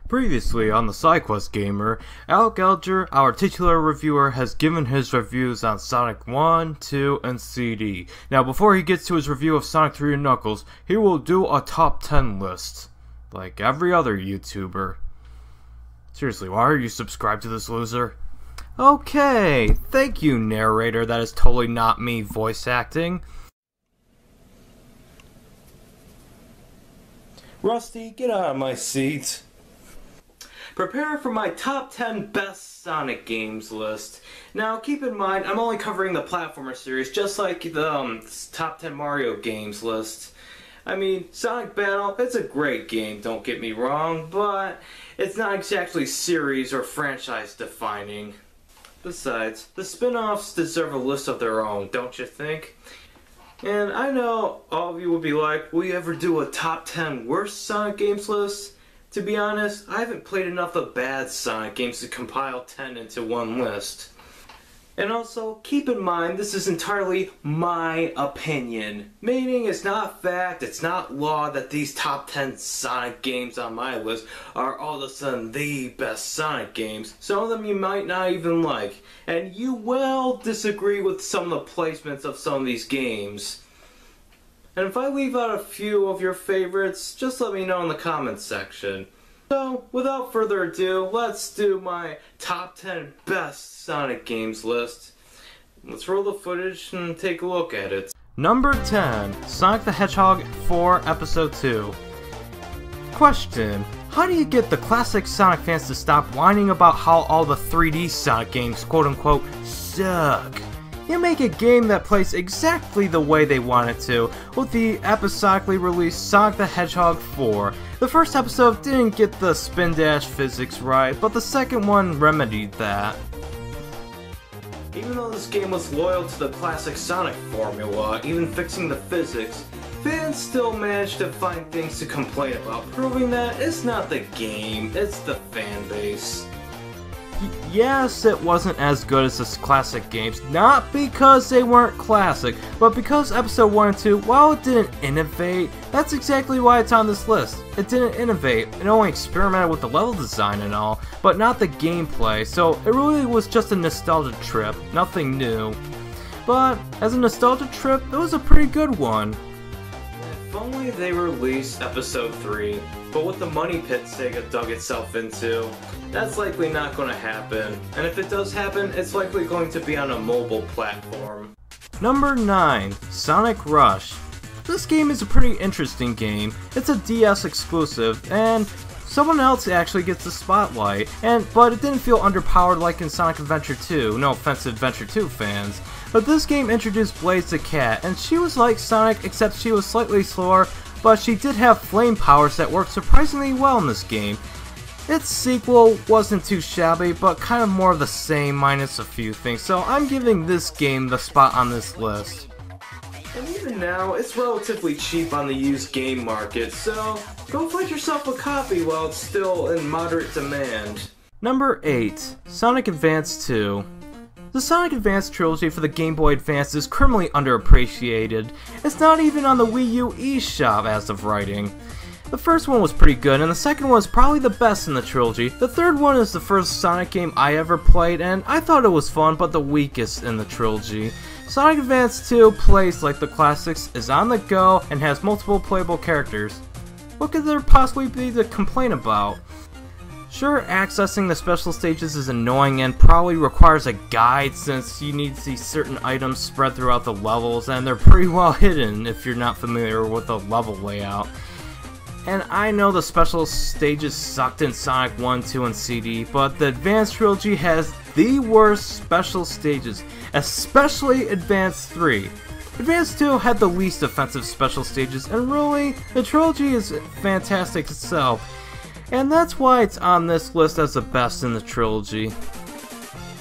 Previously on the SideQuest Gamer, Alec Elger, our titular reviewer, has given his reviews on Sonic 1, 2, and CD. Now before he gets to his review of Sonic 3 and Knuckles, he will do a top 10 list. Like every other YouTuber. Seriously, why are you subscribed to this loser? Okay, thank you narrator, that is totally not me voice acting. Rusty, get out of my seat. Prepare for my top 10 best Sonic games list. Now keep in mind, I'm only covering the platformer series, just like the top 10 Mario games list. I mean, Sonic Battle, it's a great game, don't get me wrong, but it's not exactly series or franchise defining. Besides, the spin-offs deserve a list of their own, don't you think? And I know all of you will be like, will you ever do a top 10 worst Sonic games list? To be honest, I haven't played enough of bad Sonic games to compile 10 into one list. And also, keep in mind, this is entirely my opinion. Meaning it's not fact, it's not law that these top 10 Sonic games on my list are all of a sudden the best Sonic games. Some of them you might not even like. And you will disagree with some of the placements of some of these games. And if I leave out a few of your favorites, just let me know in the comments section. So, without further ado, let's do my top 10 best Sonic games list. Let's roll the footage and take a look at it. Number 10, Sonic the Hedgehog 4 Episode 2. Question: how do you get the classic Sonic fans to stop whining about how all the 3D Sonic games quote-unquote suck? You make a game that plays exactly the way they want it to, with the episodically released Sonic the Hedgehog 4. The first episode didn't get the spin dash physics right, but the second one remedied that. Even though this game was loyal to the classic Sonic formula, even fixing the physics, fans still managed to find things to complain about, proving that it's not the game, it's the fan base. Yes, it wasn't as good as the classic games, not because they weren't classic, but because episode 1 and 2, while it didn't innovate, that's exactly why it's on this list. It didn't innovate, it only experimented with the level design and all, but not the gameplay, so it really was just a nostalgia trip, nothing new. But, as a nostalgia trip, it was a pretty good one. If only they released episode 3, but with the money pit Sega dug itself into, that's likely not going to happen, and if it does happen, it's likely going to be on a mobile platform. Number 9, Sonic Rush. This game is a pretty interesting game. It's a DS exclusive, and someone else actually gets the spotlight, but it didn't feel underpowered like in Sonic Adventure 2, no offense to Adventure 2 fans. But this game introduced Blaze the Cat, and she was like Sonic except she was slightly slower, but she did have flame powers that worked surprisingly well in this game. Its sequel wasn't too shabby, but kind of more of the same minus a few things, so I'm giving this game the spot on this list. And even now, it's relatively cheap on the used game market, so go find yourself a copy while it's still in moderate demand. Number 8, Sonic Advance 2. The Sonic Advance trilogy for the Game Boy Advance is criminally underappreciated. It's not even on the Wii U eShop as of writing. The first one was pretty good, and the second one is probably the best in the trilogy. The third one is the first Sonic game I ever played, and I thought it was fun, but the weakest in the trilogy. Sonic Advance 2 plays like the classics, is on the go, and has multiple playable characters. What could there possibly be to complain about? Sure, accessing the special stages is annoying and probably requires a guide since you need to see certain items spread throughout the levels, and they're pretty well hidden if you're not familiar with the level layout. And I know the special stages sucked in Sonic 1, 2, and CD, but the Advance Trilogy has the worst special stages, especially Advance 3. Advance 2 had the least offensive special stages, and really, the trilogy is fantastic itself. And that's why it's on this list as the best in the trilogy.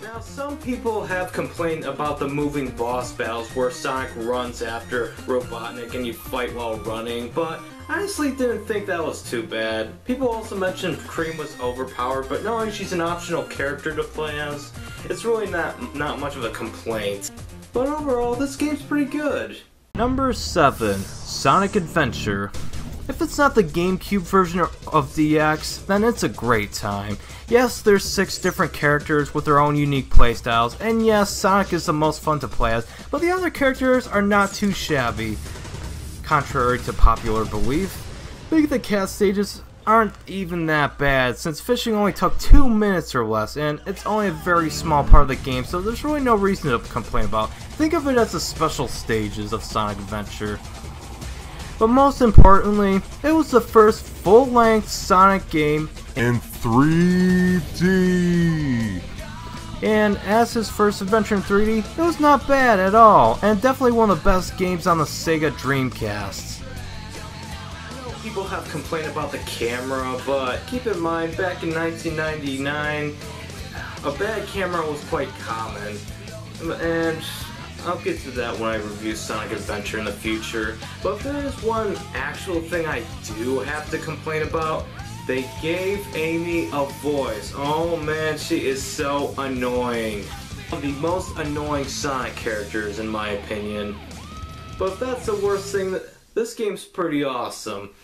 Now, some people have complained about the moving boss battles where Sonic runs after Robotnik and you fight while running, but I honestly didn't think that was too bad. People also mentioned Cream was overpowered, but knowing she's an optional character to play as, it's really not much of a complaint. But overall, this game's pretty good. Number 7, Sonic Adventure. If it's not the GameCube version of DX, then it's a great time. Yes, there's 6 different characters with their own unique playstyles, and yes, Sonic is the most fun to play as, but the other characters are not too shabby. Contrary to popular belief, Big the Cat stages aren't even that bad, since fishing only took 2 minutes or less, and it's only a very small part of the game, so there's really no reason to complain about. Think of it as the special stages of Sonic Adventure. But most importantly, it was the first full-length Sonic game in 3D. And as his first adventure in 3D, it was not bad at all, and definitely one of the best games on the Sega Dreamcast. People have complained about the camera, but keep in mind, back in 1999, a bad camera was quite common, and I'll get to that when I review Sonic Adventure in the future. But if there is one actual thing I do have to complain about, they gave Amy a voice. Oh man, she is so annoying. One of the most annoying Sonic characters in my opinion. But if that's the worst thing, this game's pretty awesome.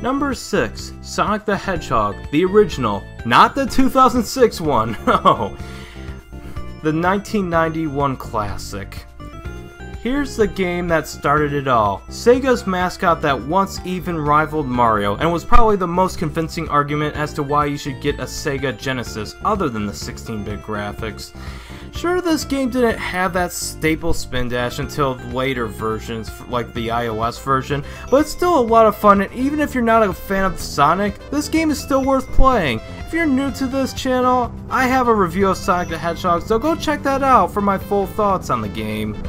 Number 6, Sonic the Hedgehog, the original, not the 2006 one, no, the 1991 classic. Here's the game that started it all, Sega's mascot that once even rivaled Mario, and was probably the most convincing argument as to why you should get a Sega Genesis other than the 16-bit graphics. Sure, this game didn't have that staple spin dash until later versions, like the iOS version, but it's still a lot of fun, and even if you're not a fan of Sonic, this game is still worth playing. If you're new to this channel, I have a review of Sonic the Hedgehog, so go check that out for my full thoughts on the game.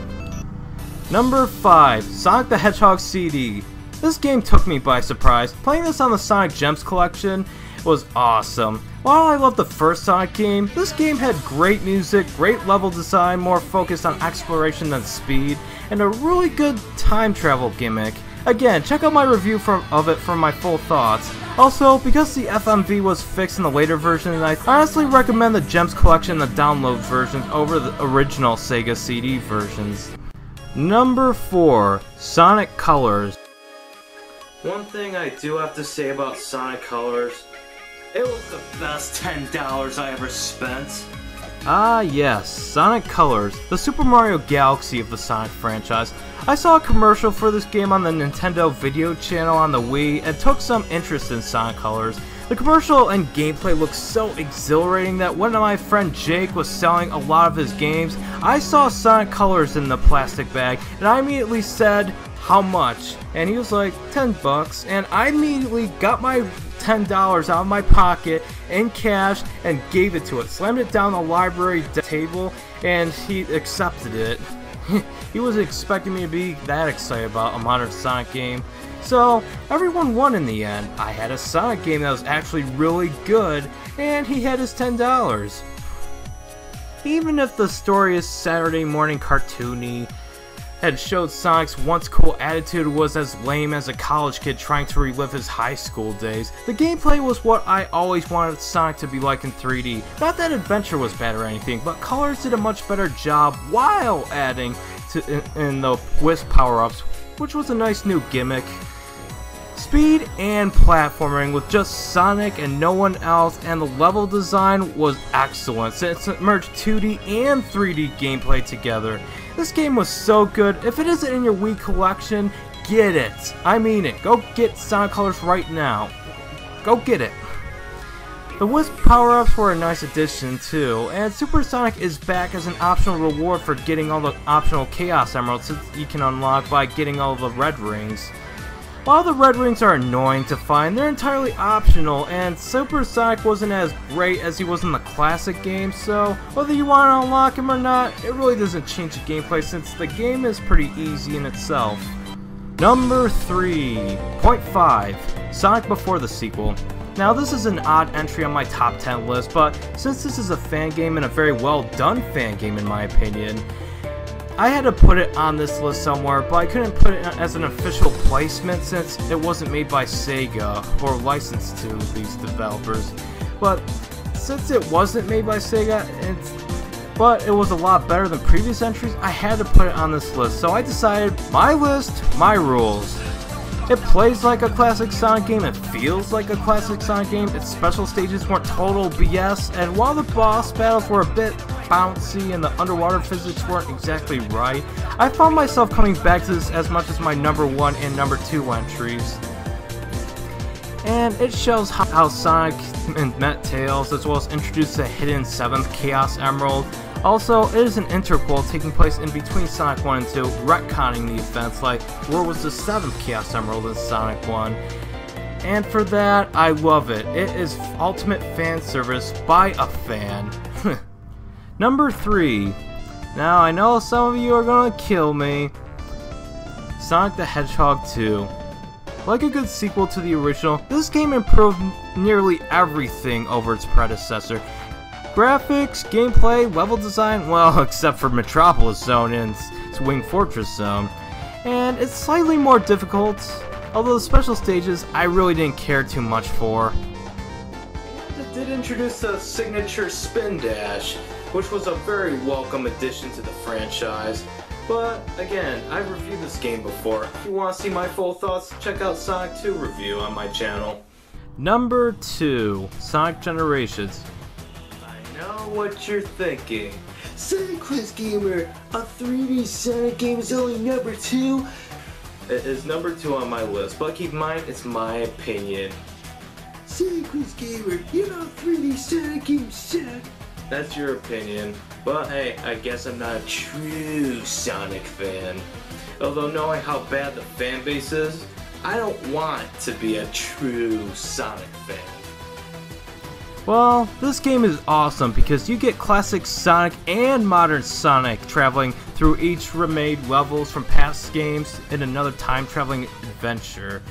Number 5, Sonic the Hedgehog CD. This game took me by surprise. Playing this on the Sonic Gems collection was awesome. While I loved the first Sonic game, this game had great music, great level design, more focused on exploration than speed, and a really good time travel gimmick. Again, check out my review of it for my full thoughts. Also, because the FMV was fixed in the later version, I honestly recommend the Gems collection and the download versions over the original Sega CD versions. Number 4, Sonic Colors. One thing I do have to say about Sonic Colors, it was the best $10 I ever spent. Ah yes, Sonic Colors, the Super Mario Galaxy of the Sonic franchise. I saw a commercial for this game on the Nintendo video channel on the Wii and took some interest in Sonic Colors. The commercial and gameplay looked so exhilarating that when my friend Jake was selling a lot of his games, I saw Sonic Colors in the plastic bag and I immediately said, "How much?" And he was like, $10, and I immediately got my $10 out of my pocket in cash and gave it to it. Slammed it down the library table and he accepted it. He wasn't expecting me to be that excited about a modern Sonic game. So everyone won in the end. I had a Sonic game that was actually really good and he had his $10. Even if the story is Saturday morning cartoony, had showed Sonic's once cool attitude was as lame as a college kid trying to relive his high school days, the gameplay was what I always wanted Sonic to be like in 3D. Not that Adventure was bad or anything, but Colors did a much better job while adding in the Wisp power-ups, which was a nice new gimmick. Speed and platforming with just Sonic and no one else, and the level design was excellent since it merged 2D and 3D gameplay together. This game was so good. If it isn't in your Wii collection, get it. I mean it. Go get Sonic Colors right now. Go get it. The Wisp power-ups were a nice addition too, and Super Sonic is back as an optional reward for getting all the optional Chaos Emeralds that you can unlock by getting all the red rings. While the red rings are annoying to find, they're entirely optional, and Super Sonic wasn't as great as he was in the classic game, so whether you want to unlock him or not, it really doesn't change the gameplay since the game is pretty easy in itself. Number 3.5, Sonic Before the Sequel. Now this is an odd entry on my top 10 list, but since this is a fan game and a very well done fan game in my opinion, I had to put it on this list somewhere, but I couldn't put it as an official placement since it wasn't made by Sega or licensed to these developers. But since it wasn't made by Sega, but it was a lot better than previous entries, I had to put it on this list. So I decided, my list, my rules. It plays like a classic Sonic game, it feels like a classic Sonic game, its special stages weren't total BS, and while the boss battles were a bit bouncy and the underwater physics weren't exactly right, I found myself coming back to this as much as my number 1 and number 2 entries. And it shows how Sonic met Tails, as well as introduced the hidden 7th Chaos Emerald. Also, it is an interquel taking place in between Sonic 1 and 2, retconning the events like where was the 7th Chaos Emerald in Sonic 1. And for that, I love it. It is ultimate fan service by a fan. Number 3. Now, I know some of you are gonna kill me. Sonic the Hedgehog 2. Like a good sequel to the original, this game improved nearly everything over its predecessor. Graphics, gameplay, level design, well, except for Metropolis Zone and Wing Fortress Zone. And it's slightly more difficult, although the special stages I really didn't care too much for. And it did introduce the signature spin dash, which was a very welcome addition to the franchise. But again, I've reviewed this game before. If you want to see my full thoughts, check out Sonic 2 review on my channel. Number 2, Sonic Generations. I know what you're thinking. Sonic Quiz Gamer, a 3D Sonic game is only number 2? It is number 2 on my list, but keep in mind, it's my opinion. Sonic Quiz Gamer, you know 3D Sonic games suck. That's your opinion, but hey, I guess I'm not a true Sonic fan. Although knowing how bad the fan base is, I don't want to be a true Sonic fan. Well, this game is awesome because you get classic Sonic and modern Sonic traveling through each remade levels from past games in another time-traveling adventure.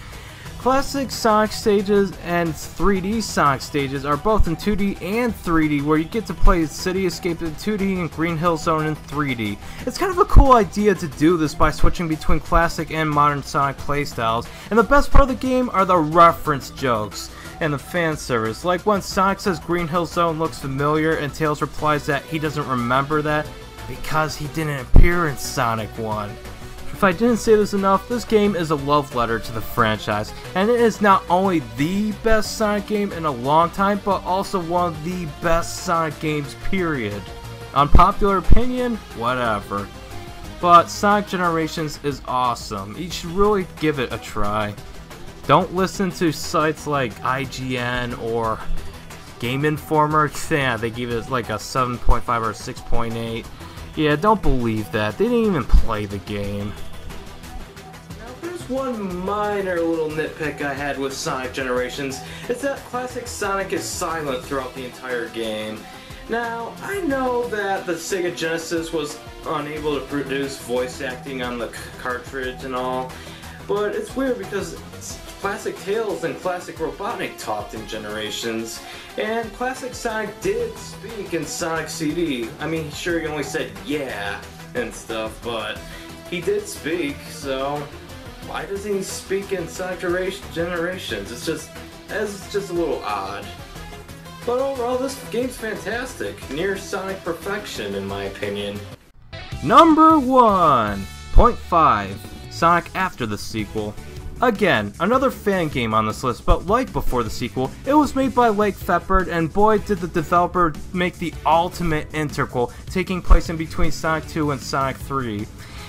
Classic Sonic stages and 3D Sonic stages are both in 2D and 3D, where you get to play City Escape in 2D and Green Hill Zone in 3D. It's kind of a cool idea to do this by switching between classic and modern Sonic playstyles, and the best part of the game are the reference jokes and the fan service, like when Sonic says Green Hill Zone looks familiar and Tails replies that he doesn't remember that because he didn't appear in Sonic 1. If I didn't say this enough, this game is a love letter to the franchise, and it is not only the best Sonic game in a long time, but also one of the best Sonic games, period. Unpopular opinion? Whatever. But Sonic Generations is awesome. You should really give it a try. Don't listen to sites like IGN or Game Informer. Yeah, they give it like a 7.5 or 6.8. Yeah, don't believe that. They didn't even play the game. One minor little nitpick I had with Sonic Generations is that classic Sonic is silent throughout the entire game. Now, I know that the Sega Genesis was unable to produce voice acting on the cartridge and all, but it's weird because classic Tails and classic Robotnik talked in Generations, and classic Sonic did speak in Sonic CD. I mean, sure, he only said yeah and stuff, but he did speak, so why doesn't he speak in Sonic Generations? It's just a little odd. But overall, this game's fantastic. Near Sonic perfection, in my opinion. Number 1, 0.5, Sonic after the sequel. Again, another fan game on this list, but like before the sequel, it was made by Lake Fepard, and boy did the developer make the ultimate interquel, taking place in between Sonic 2 and Sonic 3.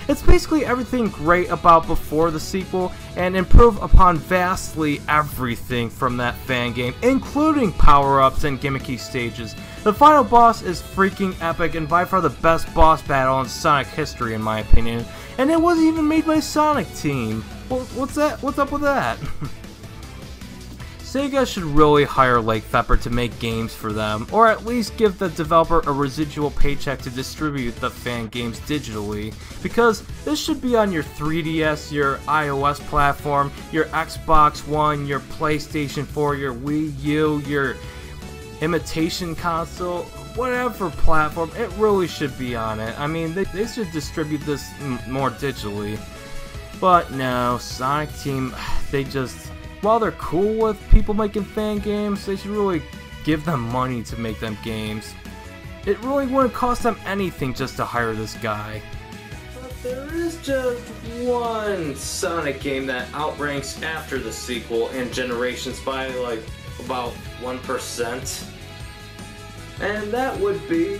It's basically everything great about before the sequel, and improve upon vastly everything from that fan game, including power-ups and gimmicky stages. The final boss is freaking epic and by far the best boss battle in Sonic history in my opinion, and it wasn't even made by Sonic Team. What's up with that? Sega should really hire Lake Fepard to make games for them, or at least give the developer a residual paycheck to distribute the fan games digitally, because this should be on your 3DS, your iOS platform, your Xbox One, your PlayStation 4, your Wii U, your imitation console, whatever platform, it really should be on it. I mean, they should distribute this more digitally. But no, Sonic Team, they just... While they're cool with people making fan games, they should really give them money to make them games. It really wouldn't cost them anything just to hire this guy. But there is just one Sonic game that outranks after the sequel in generations by like about 1%. And that would be...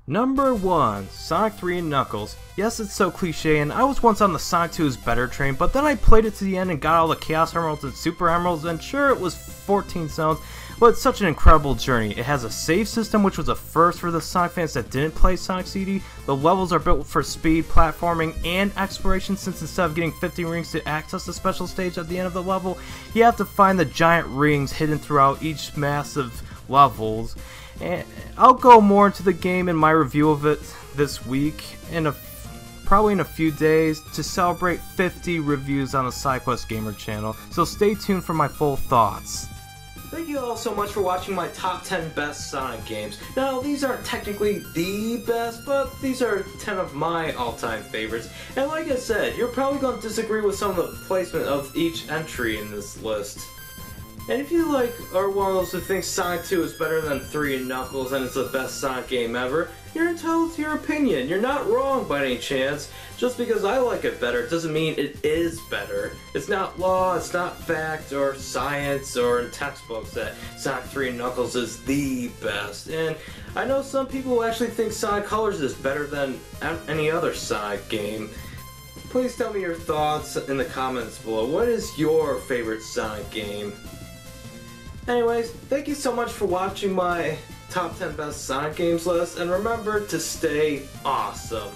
Number 1, Sonic 3 and Knuckles. Yes, it's so cliche, and I was once on the Sonic 2 is better train, but then I played it to the end and got all the Chaos Emeralds and Super Emeralds, and sure, it was 14 zones, but it's such an incredible journey. It has a save system, which was a first for the Sonic fans that didn't play Sonic CD. The levels are built for speed, platforming, and exploration, since instead of getting 50 rings to access the special stage at the end of the level, you have to find the giant rings hidden throughout each massive levels. And I'll go more into the game in my review of it this week, probably in a few days, to celebrate 50 reviews on the SideQuest Gamer channel, so stay tuned for my full thoughts. Thank you all so much for watching my top 10 best Sonic games. Now, these aren't technically the best, but these are 10 of my all-time favorites. And like I said, you're probably going to disagree with some of the placement of each entry in this list. And if you are one of those who thinks Sonic 2 is better than 3 and Knuckles and it's the best Sonic game ever, you're entitled to your opinion. You're not wrong by any chance. Just because I like it better doesn't mean it is better. It's not law, it's not fact, or science, or in textbooks that Sonic 3 and Knuckles is the best. And I know some people actually think Sonic Colors is better than any other Sonic game. Please tell me your thoughts in the comments below. What is your favorite Sonic game? Anyways, thank you so much for watching my top 10 best Sonic games list, and remember to stay awesome.